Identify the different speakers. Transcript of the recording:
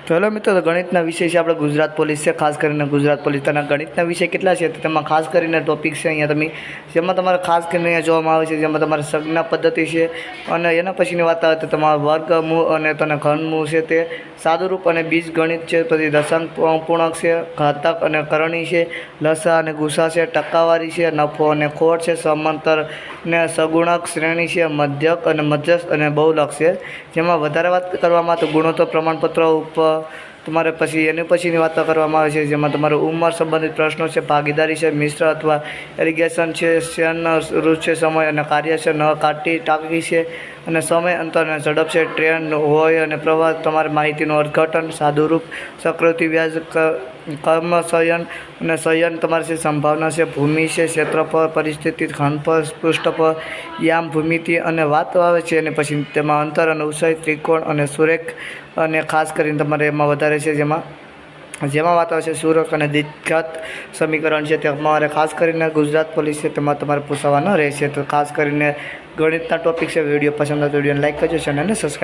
Speaker 1: તો હેલો મિત્રો, ગણિતના વિષય છે આપણે ગુજરાત પોલીસ છે, ખાસ કરીને ગુજરાત પોલીસ. તેના ગણિતના વિષય કેટલા છે તેમાં ખાસ કરીને ટોપિક છે અહીંયા તમે જેમાં તમારે ખાસ કરીને અહીંયા જોવામાં આવે છે, જેમાં તમારે સંજ્ઞા પદ્ધતિ છે અને એના પછીની વાત આવે તો તમારા વર્ગમૂળ અને તને ઘનમૂળ છે, તે સાદુરૂપ અને બીજ ગણિત છે, પછી દશાંક પૂર્ણાંક છે, ઘાતક અને કરણી છે, લસા અને ગુસા છે, ટકાવારી છે, નફો અને ખોટ છે, સમાંતર ને સગુણક શ્રેણી છે, મધ્યક અને મધ્યસ્થ અને બહુલક છે. જેમાં વધારે વાત કરવામાં તો ગુણોત્તર પ્રમાણપત્ર ઉપર તમારે પછી એની પછીની વાત કરવામાં આવે છે, જેમાં તમારું ઉંમર સંબંધિત પ્રશ્નો છે, ભાગીદારી છે, મિશ્ર અથવા એરિગેશન છે, શેન રૂટ છે, સમય અને કાર્ય છે, ન કાટી ટાંકી છે અને સમય અંતર અને ઝડપ છે, ટ્રેન હોય અને પ્રવાહ, તમારે માહિતીનું અર્થઘટન, સાદુરૂપ, સક્રિય વ્યાજ, કર્મશયન અને શયન, તમારે છે સંભાવના છે, ભૂમિ છે, ક્ષેત્રફળ, પરિસ્થિતિ, ઘનફળ, પૃષ્ઠફળ, યામ, ભૂમિતિ અને વાત આવે છે. અને પછી તેમાં અંતર અને ઊંચાઈ, ત્રિકોણ અને સુરેખ અને ખાસ કરીને તમારે એમાં વધારે છે જેમાં વાત આવે છે સુરક અને દ્વિઘાત સમીકરણ છે, તમારે ખાસ કરીને ગુજરાત પોલીસ છે તેમાં તમારે પૂછવાના રહેશે. તો ખાસ કરીને ગણિતના ટોપિક છે. વિડીયો પસંદ આવે તો વિડીયોને લાઈક કરજો, ચેનલને સબસ્ક્રાઈબ.